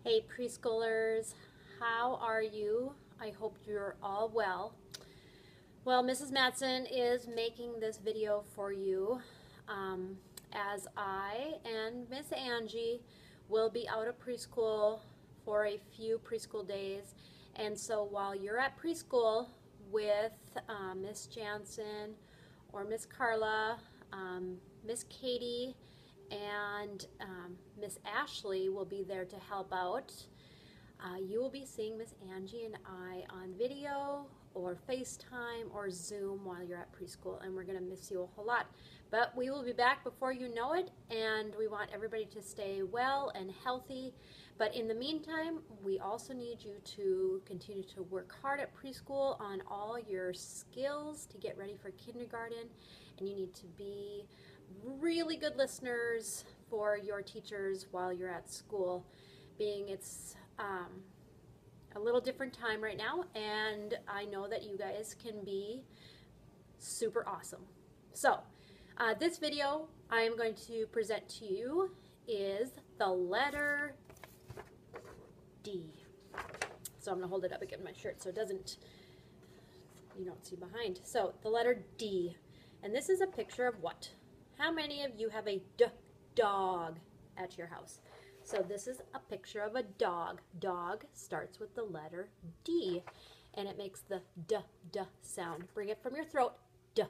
Hey preschoolers, how are you? I hope you're all well. Well, Mrs. Matson is making this video for you as I and Miss Angie will be out of preschool for a few preschool days. And so while you're at preschool with Miss Jansen or Miss Carla, Miss Katie, and Miss Ashley will be there to help out. You will be seeing Miss Angie and I on video or FaceTime or Zoom while you're at preschool, and we're going to miss you a whole lot. But we will be back before you know it, and we want everybody to stay well and healthy. But in the meantime, we also need you to continue to work hard at preschool on all your skills to get ready for kindergarten, and you need to be really good listeners for your teachers while you're at school, being it's a little different time right now, and I know that you guys can be super awesome. So this video I am going to present to you is the letter D. So I'm going to hold it up against my shirt so it doesn't, you don't see behind. So the letter D, and this is a picture of what? How many of you have a dog at your house? So this is a picture of a dog. Dog starts with the letter D, and it makes the d sound. Bring it from your throat. D.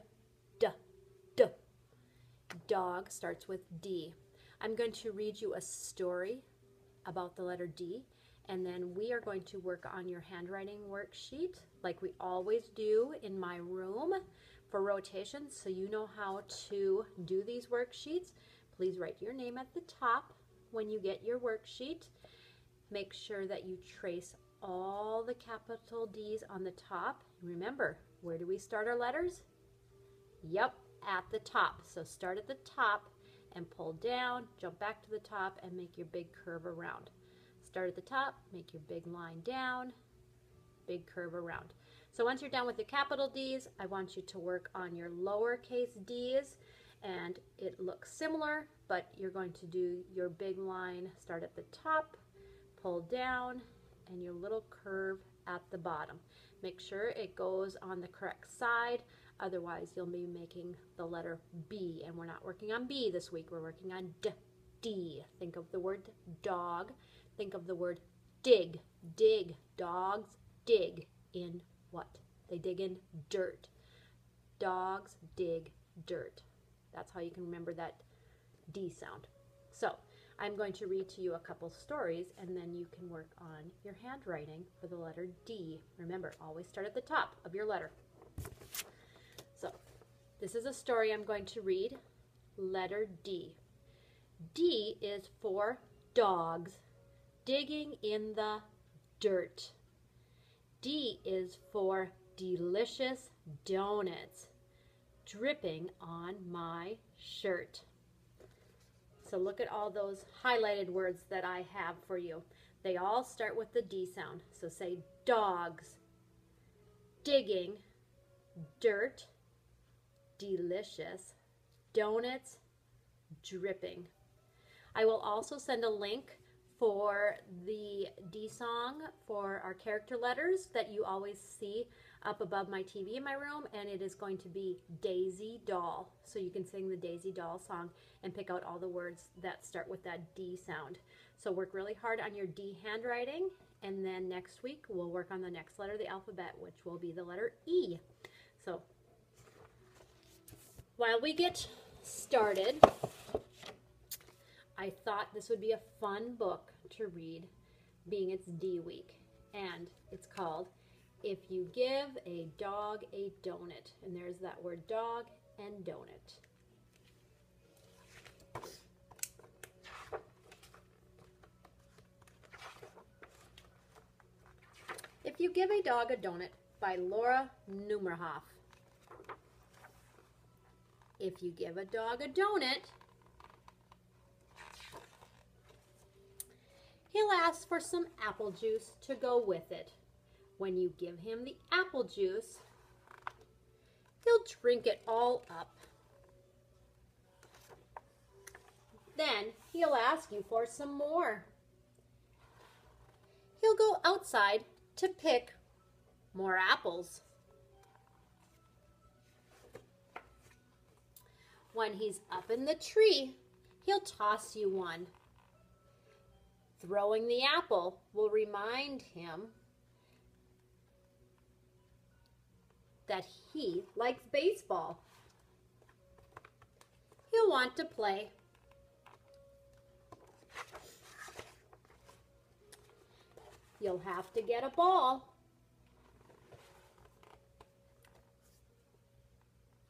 Dog starts with D. I'm going to read you a story about the letter D, and then we are going to work on your handwriting worksheet like we always do in my room for rotation, so you know how to do these worksheets. Please write your name at the top when you get your worksheet. Make sure that you trace all the capital D's on the top. Remember, where do we start our letters? Yep, at the top. So start at the top and pull down, jump back to the top, and make your big curve around. Start at the top, make your big line down, big curve around. So once you're done with your capital D's, I want you to work on your lowercase d's, and it looks similar, but you're going to do your big line, start at the top, pull down, and your little curve at the bottom. Make sure it goes on the correct side, otherwise you'll be making the letter B, and we're not working on B this week, we're working on D. Think of the word dog, think of the word dig. Dig, dogs dig in what? They dig in dirt. Dogs dig dirt. That's how you can remember that D sound. So I'm going to read to you a couple stories, and then you can work on your handwriting for the letter D. Remember, always start at the top of your letter. So this is a story I'm going to read. Letter D. D is for dogs digging in the dirt. D is for delicious donuts dripping on my shirt. So look at all those highlighted words that I have for you. They all start with the D sound. So say dogs, digging, dirt, delicious, donuts, dripping. I will also send a link for the D song for our character letters that you always see up above my TV in my room, and it is going to be Daisy Doll. So you can sing the Daisy Doll song and pick out all the words that start with that D sound. So work really hard on your D handwriting, and then next week we'll work on the next letter of the alphabet, which will be the letter E. So while we get started, I thought this would be a fun book to read, being it's D week, and it's called If You Give a Dog a Donut, and there's that word dog and donut. If You Give a Dog a Donut by Laura Numerhoff. If you give a dog a donut, he'll ask for some apple juice to go with it. When you give him the apple juice, he'll drink it all up. Then he'll ask you for some more. he'll go outside to pick more apples. When he's up in the tree, he'll toss you one. Throwing the apple will remind him that he likes baseball. He'll want to play. You'll have to get a ball.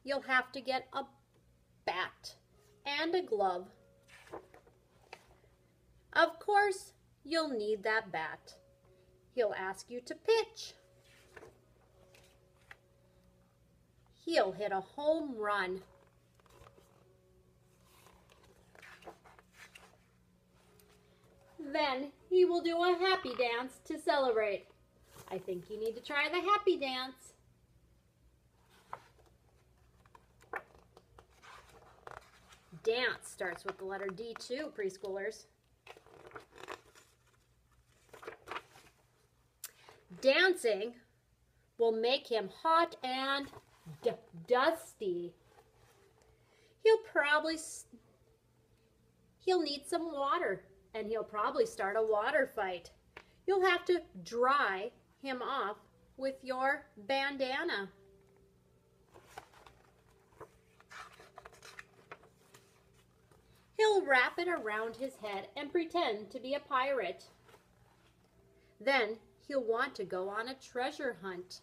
You'll have to get a bat and a glove. Of course, you'll need that bat. He'll ask you to pitch. He'll hit a home run. Then he will do a happy dance to celebrate. I think you need to try the happy dance. Dance starts with the letter D too, preschoolers. Dancing will make him hot and dusty. He'll need some water, and he'll probably start a water fight. You'll have to dry him off with your bandana. He'll wrap it around his head and pretend to be a pirate. Then he'll want to go on a treasure hunt.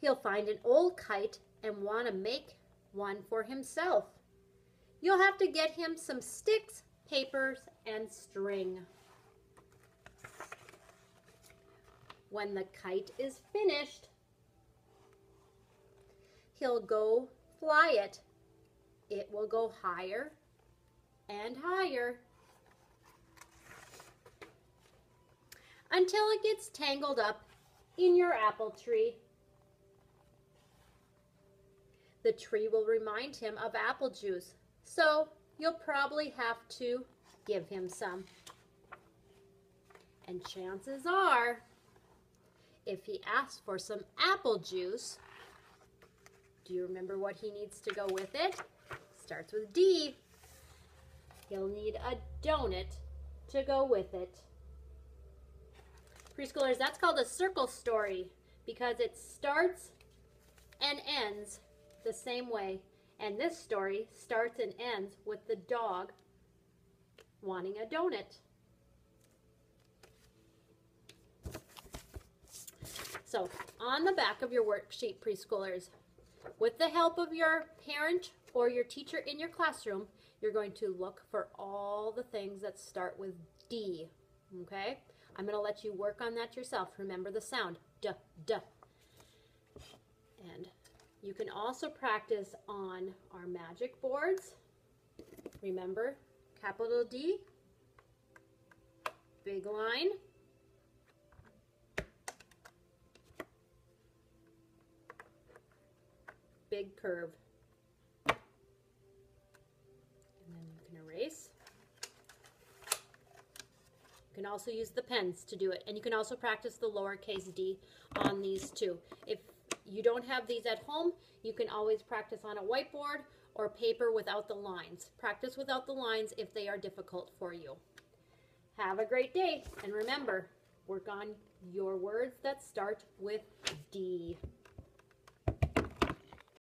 He'll find an old kite and want to make one for himself. You'll have to get him some sticks, papers, and string. When the kite is finished, he'll go fly it. It will go higher and higher until it gets tangled up in your apple tree. The tree will remind him of apple juice, so you'll probably have to give him some. And chances are, if he asks for some apple juice, do you remember what he needs to go with it? Starts with D. He'll need a donut to go with it. Preschoolers, that's called a circle story because it starts and ends the same way. And this story starts and ends with the dog wanting a donut. So on the back of your worksheet, preschoolers, with the help of your parent or your teacher in your classroom, you're going to look for all the things that start with D, okay? I'm going to let you work on that yourself. Remember the sound, D, D. And you can also practice on our magic boards. Remember, capital D, big line, big curve. And then you can erase. You can also use the pens to do it. And you can also practice the lowercase d on these too. If you don't have these at home, you can always practice on a whiteboard or paper without the lines. Practice without the lines if they are difficult for you. Have a great day. And remember, work on your words that start with D.